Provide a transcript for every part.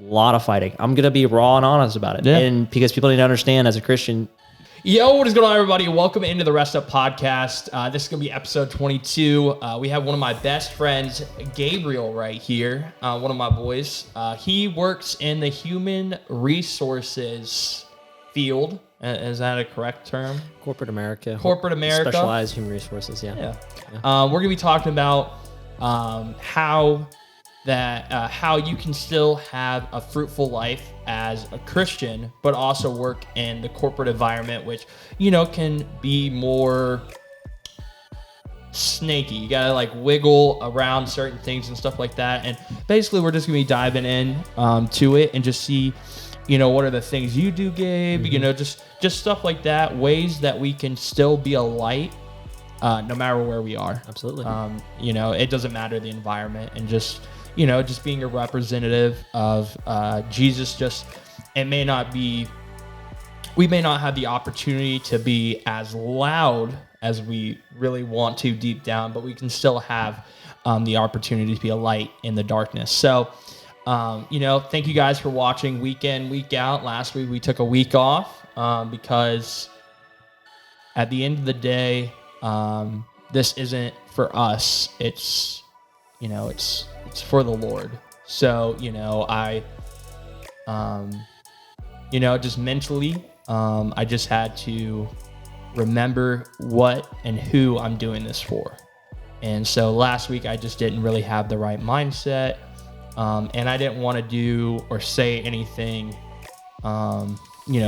lot of fighting. I'm going to be raw and honest about it. Yeah. And because people need to understand as a Christian. Yo, what is going on, everybody? Welcome into the Rest Up Podcast. This is going to be episode 22. We have one of my best friends, Gabriel, right here. One of my boys. He works in the human resources field. Is that a correct term? Corporate America. Specialized human resources, yeah. We're going to be talking about how you can still have a fruitful life as a Christian, but also work in the corporate environment, which, can be more snaky. You gotta wiggle around certain things and stuff like that. And basically we're just gonna be diving in to it and just see, what are the things you do, Gabe, just stuff like that, ways that we can still be a light no matter where we are. Absolutely. It doesn't matter the environment, and just being a representative of Jesus. We may not have the opportunity to be as loud as we really want to deep down, but we can still have the opportunity to be a light in the darkness. So, thank you guys for watching week in, week out. Last week we took a week off because at the end of the day, this isn't for us. It's for the Lord. So, just mentally, I just had to remember what and who I'm doing this for. And so last week I just didn't really have the right mindset. And I didn't want to do or say anything,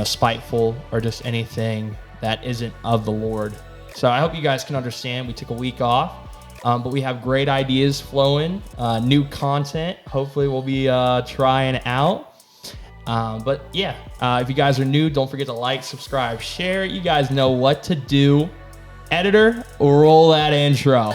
spiteful or just anything that isn't of the Lord. So I hope you guys can understand. We took a week off. But we have great ideas flowing, new content. Hopefully we'll be trying out. But yeah, if you guys are new, don't forget to like, subscribe, share. You guys know what to do. Editor, roll that intro.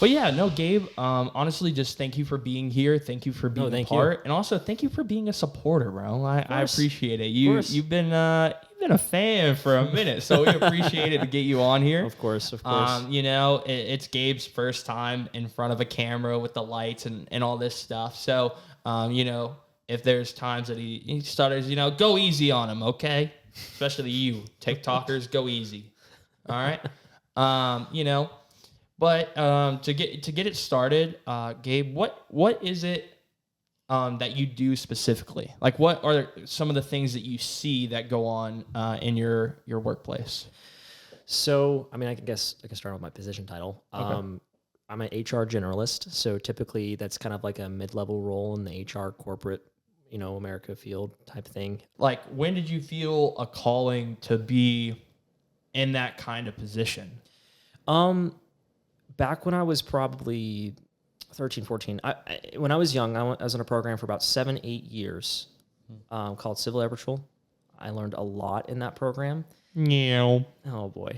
But yeah, no, Gabe, honestly, just thank you for being here. Thank you for being a part. And also thank you for being a supporter, bro. I appreciate it. You've been a fan for a minute, so we appreciate it to get you on here. Of course. It's Gabe's first time in front of a camera with the lights and all this stuff. So, if there's times that he stutters, go easy on him, okay? Especially you, TikTokers, go easy. All right? But to get it started, Gabe, what is it that you do specifically? Like, what are some of the things that you see that go on in your workplace? So, I guess I can start with my position title. Okay. I'm an HR generalist, so typically that's kind of like a mid-level role in the HR corporate, America field type thing. Like, when did you feel a calling to be in that kind of position? Back when I was probably 13, 14, when I was young, I was in a program for about 7-8 years called Civil Air Patrol. I learned a lot in that program. Meow. Oh, boy.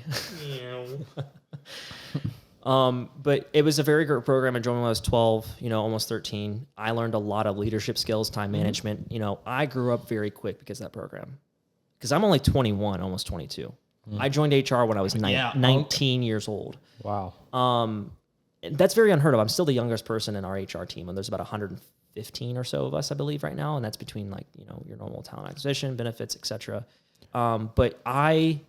But it was a very great program. I joined when I was 12, almost 13. I learned a lot of leadership skills, time management. I grew up very quick because of that program. Because I'm only 21, almost 22. I joined HR when I was 19 years old. Wow. That's very unheard of. I'm still the youngest person in our HR team, and there's about 115 or so of us, I believe, right now, and that's between your normal talent acquisition, benefits, etc. But I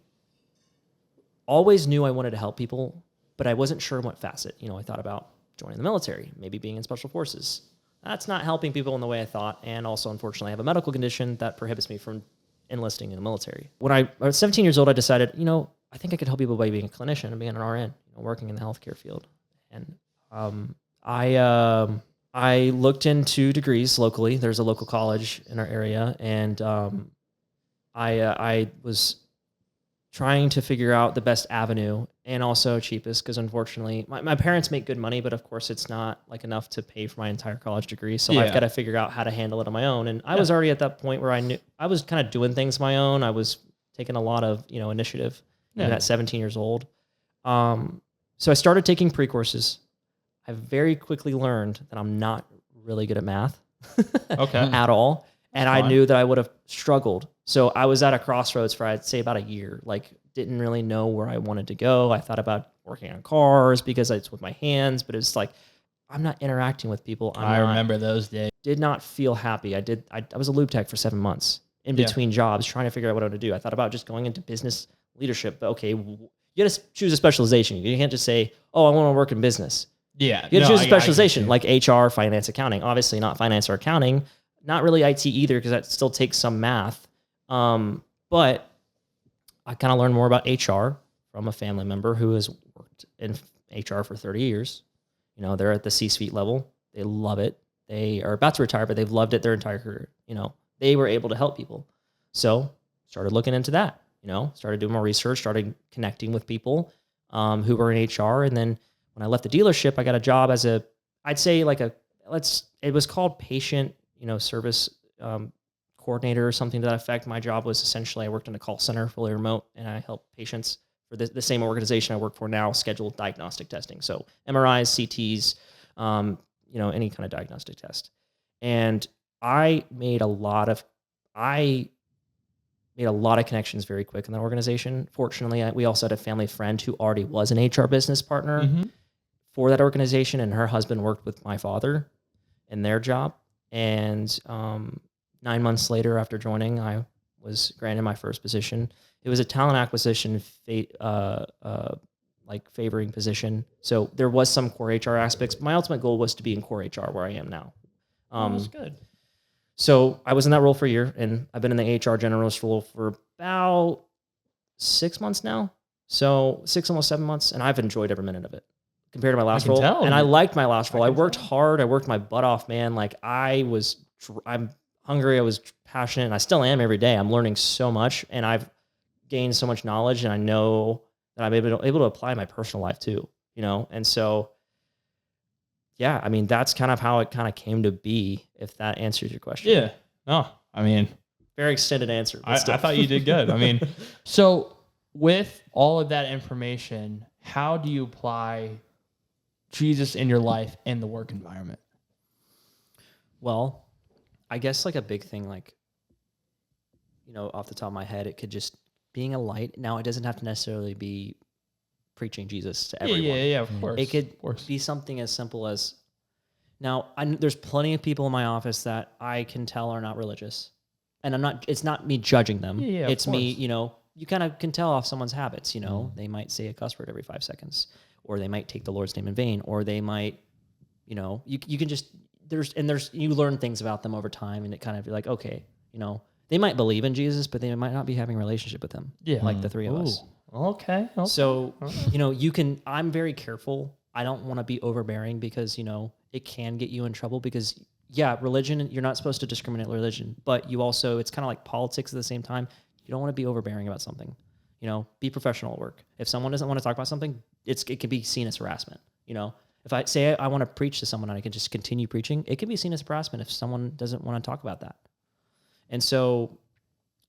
always knew I wanted to help people, but I wasn't sure what facet. I thought about joining the military, maybe being in special forces. That's not helping people in the way I thought, and also, unfortunately, I have a medical condition that prohibits me from enlisting in the military. When I was 17 years old, I decided, I think I could help people by being a clinician and being an RN, working in the healthcare field. And I looked into degrees locally. There's a local college in our area, and I was trying to figure out the best avenue and also cheapest, because unfortunately my parents make good money, but of course it's not enough to pay for my entire college degree. So I've got to figure out how to handle it on my own. And I was already at that point where I knew I was kind of doing things my own. I was taking a lot of, initiative at 17 years old. So I started taking pre-courses. I very quickly learned that I'm not really good at math. Okay. at all. And I fine. knew that I would have struggled. So I was at a crossroads for, I'd say, about a year. Like, didn't really know where I wanted to go. I thought about working on cars because it's with my hands, but it's like, I'm not interacting with people. I remember those days. Did not feel happy. I was a lube tech for 7 months in between jobs, trying to figure out what I want to do. I thought about just going into business leadership, but okay, you got to choose a specialization. You can't just say, oh, I want to work in business. Yeah. You got to choose a specialization like HR, finance, accounting. Obviously not finance or accounting, not really IT either, because that still takes some math. But I kind of learned more about HR from a family member who has worked in HR for 30 years. You know, they're at the C-suite level. They love it. They are about to retire, but they've loved it their entire career. You know, they were able to help people. So started looking into that, you know, started doing more research, started connecting with people who were in HR. And then when I left the dealership, I got a job as I'd say like it was called patient, service coordinator or something to that effect. My job was essentially, I worked in a call center, fully remote, and I helped patients for the same organization I work for now schedule diagnostic testing. So MRIs, CTs, any kind of diagnostic test. And I made a lot of connections very quick in that organization. Fortunately, we also had a family friend who already was an HR business partner for that organization, and her husband worked with my father in their job. And 9 months later, after joining, I was granted my first position. It was a talent acquisition, favoring position. So there was some core HR aspects. But my ultimate goal was to be in core HR, where I am now. That's good. So I was in that role for a year, and I've been in the HR generalist role for about 6 months now. So 6, almost 7 months, and I've enjoyed every minute of it compared to my last role. And I liked my last role. I worked hard. I worked my butt off, man. Like I'm hungry. I was passionate, and I still am every day. I'm learning so much, and I've gained so much knowledge, and I know that I'm able to apply in my personal life too, And so, yeah, I mean, that's kind of how it kind of came to be, if that answers your question. Yeah. No, I mean, very extended answer. I thought you did good. I mean, so with all of that information, how do you apply Jesus in your life and the work environment? Well, I guess like a big thing, like, off the top of my head, it could just being a light. Now, it doesn't have to necessarily be preaching Jesus to everyone. Yeah, of course. It could be something as simple as, now, there's plenty of people in my office that I can tell are not religious. And it's not me judging them. Yeah, it's me, you kind of can tell off someone's habits, They might say a cuss word every 5 seconds, or they might take the Lord's name in vain, or they might, you can just, you learn things about them over time, and it kind of, you're like, okay, they might believe in Jesus, but they might not be having a relationship with him. Yeah. Like the three of us. Okay. So, I'm very careful. I don't want to be overbearing because, it can get you in trouble because, religion, you're not supposed to discriminate religion, but you also, it's kind of like politics at the same time. You don't want to be overbearing about something. Be professional at work. If someone doesn't want to talk about something, it can be seen as harassment. If I say I want to preach to someone and I can just continue preaching, it can be seen as harassment if someone doesn't want to talk about that. And so,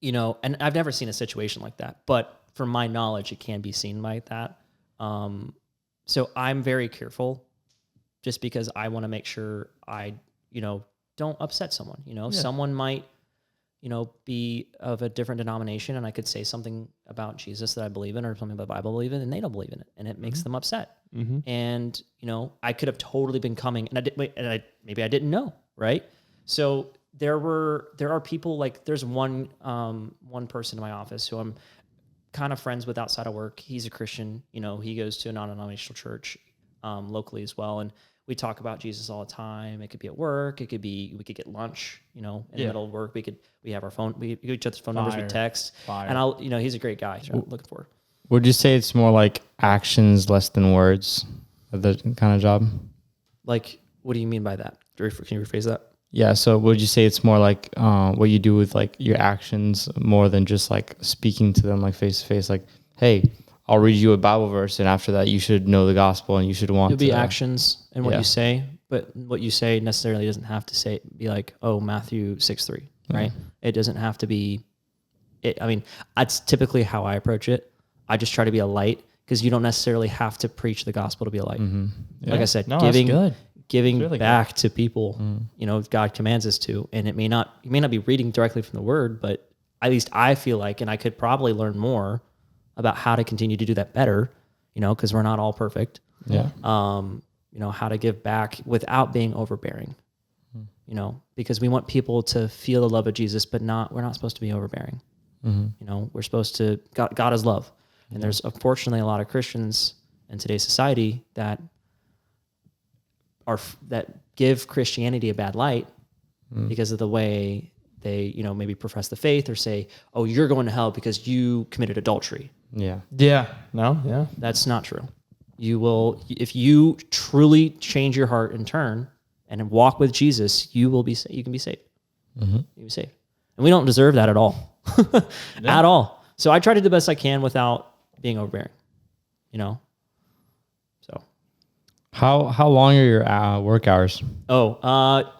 and I've never seen a situation like that, but from my knowledge, it can be seen like that. So I'm very careful just because I want to make sure I, don't upset someone. Someone might, be of a different denomination, and I could say something about Jesus that I believe in or something about the Bible I believe in, and they don't believe in it, and it makes them upset. And, I could have totally been coming, and maybe I didn't know, right? So there are people, like there's one person in my office who I'm kind of friends with outside of work. He's a Christian, he goes to a non-denominational church locally as well, and we talk about Jesus all the time. It could be at work. It could be, we could get lunch, in the middle of work. We have our phone, we get each other's phone numbers, we text. And he's a great guy. So I'm looking for. Would you say it's more like actions less than words, the kind of job? Like, what do you mean by that? Can you rephrase that? Yeah. So would you say it's more like what you do with like your actions more than just like speaking to them like face to face? Like, hey, I'll read you a Bible verse, and after that, you should know the gospel, and you should want. It'll be actions and what you say, but what you say necessarily doesn't have to be like, oh, Matthew 6:3, right? It doesn't have to be. I mean, that's typically how I approach it. I just try to be a light because you don't necessarily have to preach the gospel to be a light. Like I said, giving really back to people, you know, God commands us to. And you may not be reading directly from the word, but at least I feel like, and I could probably learn more about how to continue to do that better, you know, because we're not all perfect. Yeah. You know, how to give back without being overbearing, you know, because we want people to feel the love of Jesus, but we're not supposed to be overbearing. You know, we're supposed to, God is love. And there's unfortunately a lot of Christians in today's society that give Christianity a bad light because of the way they, you know, maybe profess the faith or say, oh, you're going to hell because you committed adultery. Yeah. Yeah. No. Yeah. That's not true. You will, if you truly change your heart and turn and walk with Jesus, you will be, you can be saved. You'll be saved. And we don't deserve that at all. At all. So I try to do the best I can without being overbearing, you know? So. How long are your work hours?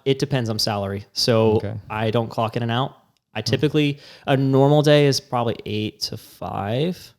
It depends on salary. So Okay. I don't clock in and out. I typically, a normal day is probably 8 to 5.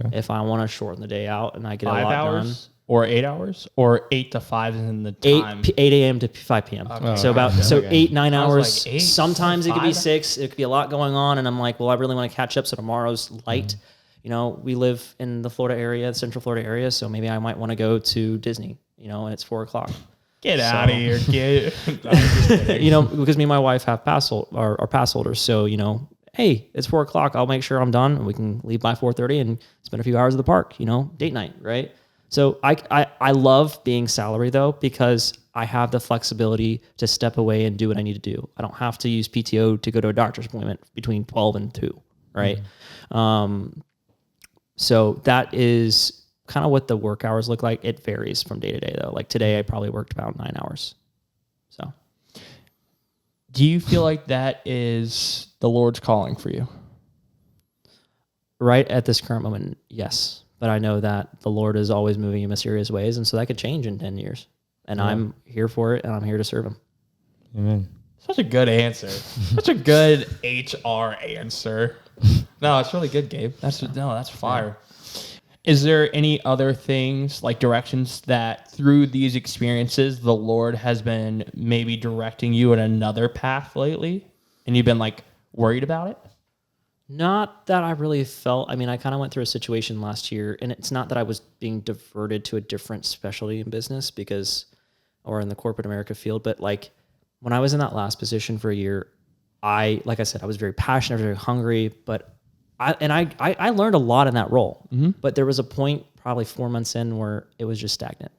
Okay. If I want to shorten the day out and I get 5 a lot hours done. or 8 hours or 8 to 5 is in the 8 time. 8 a.m. to 5 p.m. Okay. So about Okay. 8 9 I was hours. like, 8, Sometimes it could be 5? 6. It could be a lot going on, and I'm like, well, I really want to catch up. So tomorrow's light. You know, we live in the Florida area, the Central Florida area, so maybe I might want to go to Disney. You know, and it's 4:00. Get out of here, kid. I'm just kidding. You know, because me and my wife have pass holders. So, you know, hey, it's 4:00. I'll make sure I'm done and we can leave by 4:30 and spend a few hours at the park, you know, date night. Right. So I love being salary though, because I have the flexibility to step away and do what I need to do. I don't have to use PTO to go to a doctor's appointment between 12 and 2. Right. So that is kind of what the work hours look like. It varies from day to day though. Like today I probably worked about 9 hours. So. Do you feel like that is the Lord's calling for you? Right at this current moment, yes. But I know that the Lord is always moving in mysterious ways, and so that could change in 10 years. And I'm here for it, and I'm here to serve him. Amen. Such a good answer. Such a good HR answer. No, it's really good, Gabe. That's fire. Is there any other things, like directions, that through these experiences, the Lord has been maybe directing you in another path lately? And you've been like worried about it? Not that I really felt, I mean, I kind of went through a situation last year, and it's not that I was being diverted to a different specialty in business or in the corporate America field, but like when I was in that last position for a year, like I said, I was very passionate, very hungry, but I learned a lot in that role, but there was a point probably 4 months in where it was just stagnant.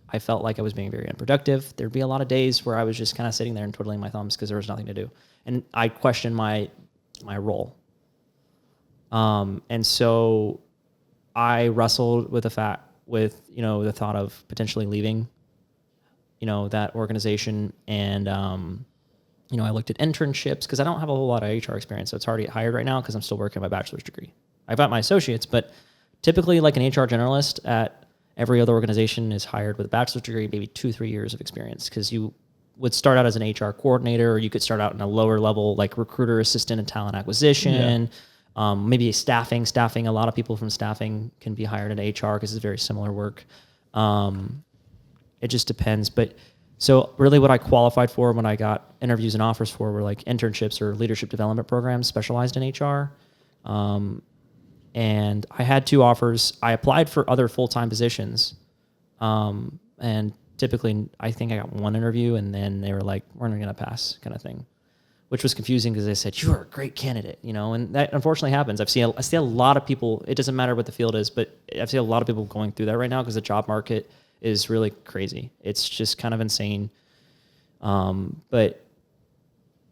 I felt like I was being very unproductive. There'd be a lot of days where I was just kind of sitting there and twiddling my thumbs because there was nothing to do. And I questioned my role. And so I wrestled with the thought of potentially leaving, you know, that organization. And, you know, I looked at internships because I don't have a whole lot of HR experience. So it's hard to get hired right now because I'm still working on my bachelor's degree. I've got my associates, but typically like an HR generalist at every other organization is hired with a bachelor's degree, maybe 2-3 years of experience, because you would start out as an HR coordinator, or you could start out in a lower level, like recruiter, assistant, and talent acquisition. Yeah. Maybe staffing. A lot of people from staffing can be hired at HR because it's very similar work. It just depends. But so really what I qualified for when I got interviews and offers for were like internships or leadership development programs specialized in HR. And I had 2 offers. I applied for other full-time positions. And typically I think I got 1 interview, and then they were like, we're not going to pass, kind of thing, which was confusing because they said, you're a great candidate, you know, and that unfortunately happens. I see a lot of people, it doesn't matter what the field is, but I've seen a lot of people going through that right now because the job market is really crazy. It's just kind of insane. But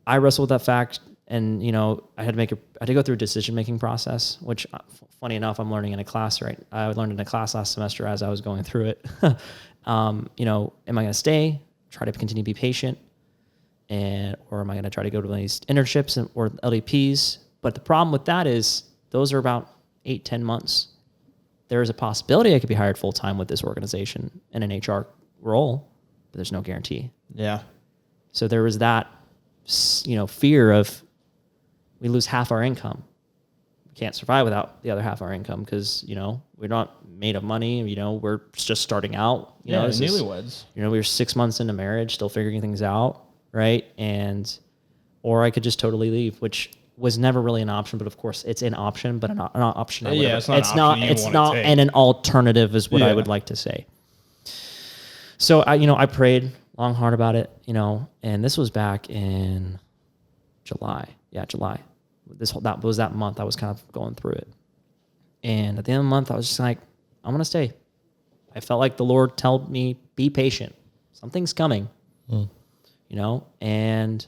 I wrestled with that fact, and, you know, I had to go through a decision-making process, which funny enough, I'm learning in a class, right? I learned in a class last semester as I was going through it. You know, am I going to stay, try to continue to be patient, or am I going to try to go to these internships or LDPs? But the problem with that is those are about 8-10 months. There is a possibility I could be hired full-time with this organization in an HR role, but there's no guarantee. Yeah. So there was that, you know, fear of we lose half our income. can't survive without the other half of our income because, you know, we're not made of money. You know, we're just starting out. You know, newlyweds. You know, we were 6 months into marriage, still figuring things out, right? Or I could just totally leave, which was never really an option. But of course, it's an option, but an option. It's not and an alternative is what I would like to say. So I prayed long, hard about it, you know, and this was back in July. Yeah, July. That was that month I was kind of going through it. And at the end of the month, I was just like, I'm going to stay. I felt like the Lord told me, be patient. Something's coming, you know? And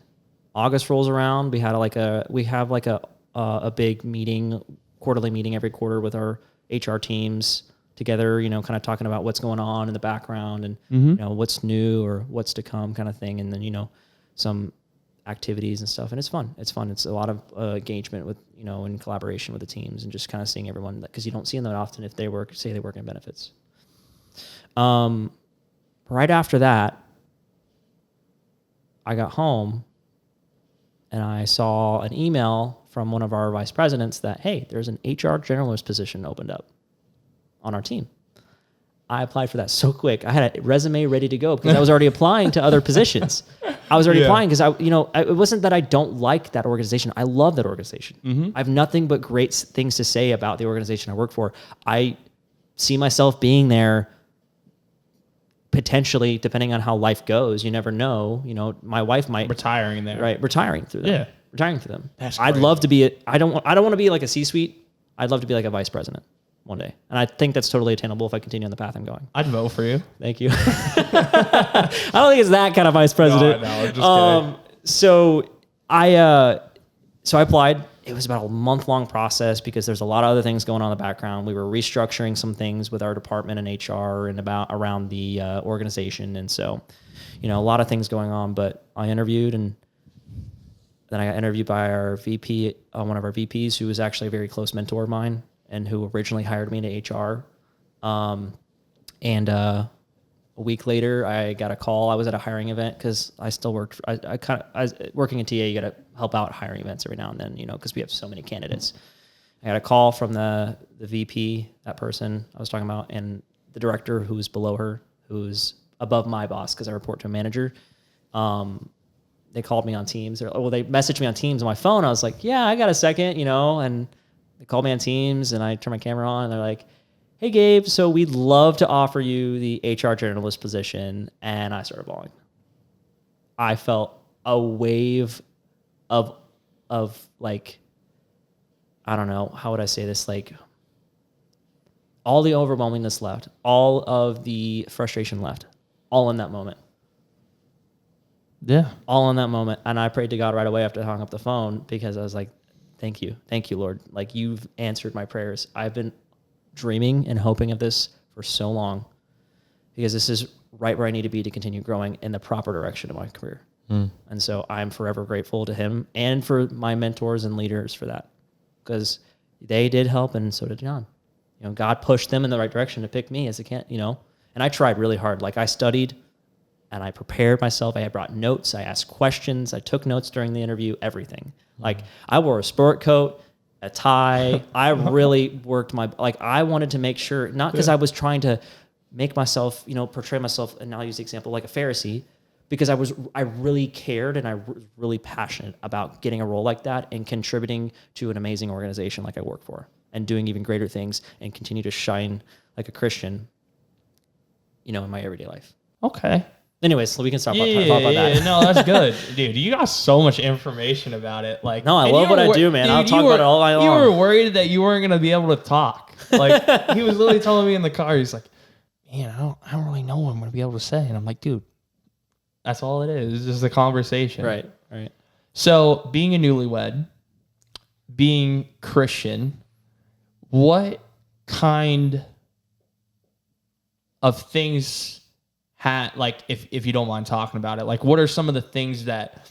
August rolls around. We have like a big meeting, quarterly meeting every quarter with our HR teams together, you know, kind of talking about what's going on in the background and, you know, what's new or what's to come kind of thing. And then, you know, some activities and stuff. And it's fun. It's fun. It's a lot of engagement with, you know, and collaboration with the teams and just kind of seeing everyone, because you don't see them that often if they work in benefits. Right after that, I got home and I saw an email from one of our vice presidents that, hey, there's an HR generalist position opened up on our team. I applied for that so quick. I had a resume ready to go because I was already applying to other positions. I was already applying because it wasn't that I don't like that organization. I love that organization. I have nothing but great things to say about the organization I work for. I see myself being there potentially, depending on how life goes. You never know. You know, my wife might retiring there, right? Retiring through them. Yeah, retiring through them. That's I'd crazy. love to be. I don't want to be like a C-suite. I'd love to be like a vice president one day. And I think that's totally attainable if I continue on the path I'm going. I'd vote for you. Thank you. I don't think it's that kind of vice president. No, I'm just kidding. So I applied. It was about a month-long process because there's a lot of other things going on in the background. We were restructuring some things with our department and HR and around the organization. And so, you know, a lot of things going on, but I interviewed, and then I got interviewed by our VP, one of our VPs, who was actually a very close mentor of mine and who originally hired me into HR. A week later, I got a call. I was at a hiring event because I still worked. I was working in TA. You got to help out hiring events every now and then, you know, because we have so many candidates. I got a call from the VP, that person I was talking about, and the director who's below her, who's above my boss because I report to a manager. They called me on Teams. They messaged me on Teams on my phone. I was like, yeah, I got a second, you know, and they called me on Teams, and I turned my camera on, and they're like, hey, Gabe, so we'd love to offer you the HR journalist position. And I started bawling. I felt a wave of like, I don't know, how would I say this? Like, all the overwhelmingness left, all of the frustration left, all in that moment. Yeah. All in that moment. And I prayed to God right away after I hung up the phone because I was like, thank you, Lord. Like, you've answered my prayers. I've been dreaming and hoping of this for so long because this is right where I need to be to continue growing in the proper direction of my career. And so I'm forever grateful to him and for my mentors and leaders for that, because they did help, and so did John. You know, God pushed them in the right direction to pick me as a candidate, you know, and I tried really hard. Like, I studied and I prepared myself. I had brought notes. I asked questions. I took notes during the interview, everything. Like, I wore a sport coat, a tie. I really worked I wanted to make sure, not because I was trying to make myself, you know, portray myself, and now I'll use the example like a Pharisee, because I really cared and I was really passionate about getting a role like that and contributing to an amazing organization like I work for and doing even greater things and continue to shine like a Christian, you know, in my everyday life. Okay. Anyways, so we can stop talking about that. Yeah, no, that's good. Dude, you got so much information about it. Like, no, I love what I do, man. I'll talk about it all night long. You were worried that you weren't going to be able to talk. Like, he was literally telling me in the car, he's like, man, I don't really know what I'm going to be able to say. And I'm like, dude, that's all it is. It's just a conversation. Right. So, being a newlywed, being Christian, what kind of things like, if you don't mind talking about it, like, what are some of the things that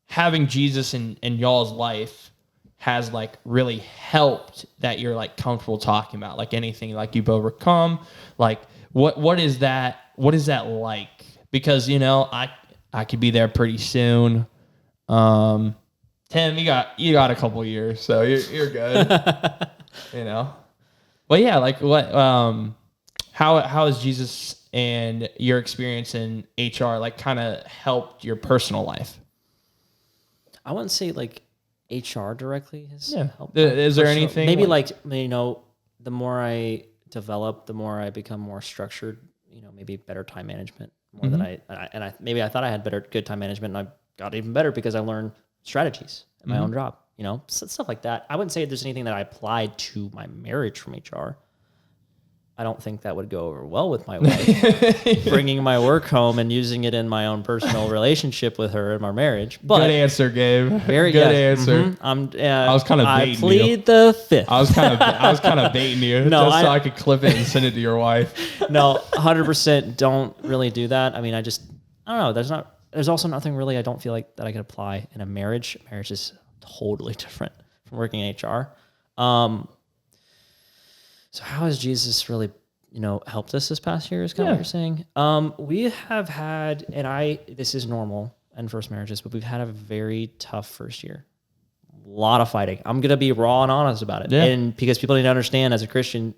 having Jesus in y'all's life has like really helped that you're like comfortable talking about? Like, anything like you've overcome, like what is that like? Because, you know, I could be there pretty soon. Tim, you got a couple years, so you're good. You know. Well, yeah, like what how has Jesus and your experience in HR like kind of helped your personal life? I wouldn't say like HR directly has helped. Is there anything maybe like the more I develop, the more I become more structured, maybe better time management more than I maybe I thought I had good time management, and I got even better because I learned strategies in my own job, stuff like that. I wouldn't say there's anything that I applied to my marriage from HR. I don't think that would go over well with my wife, bringing my work home and using it in my own personal relationship with her in our marriage. But good answer, Gabe. Very good answer. I was kind of baiting you. I plead the fifth. I was kind of baiting you so I could clip it and send it to your wife. No, 100% don't really do that. I mean, I don't know. There's also nothing really I don't feel like that I could apply in a marriage. Marriage is totally different from working in HR. So how has Jesus really, helped us this past year is kind of what you're saying. We have had, this is normal in first marriages, but we've had a very tough first year. A lot of fighting. I'm going to be raw and honest about it. Yeah. And because people need to understand as a Christian,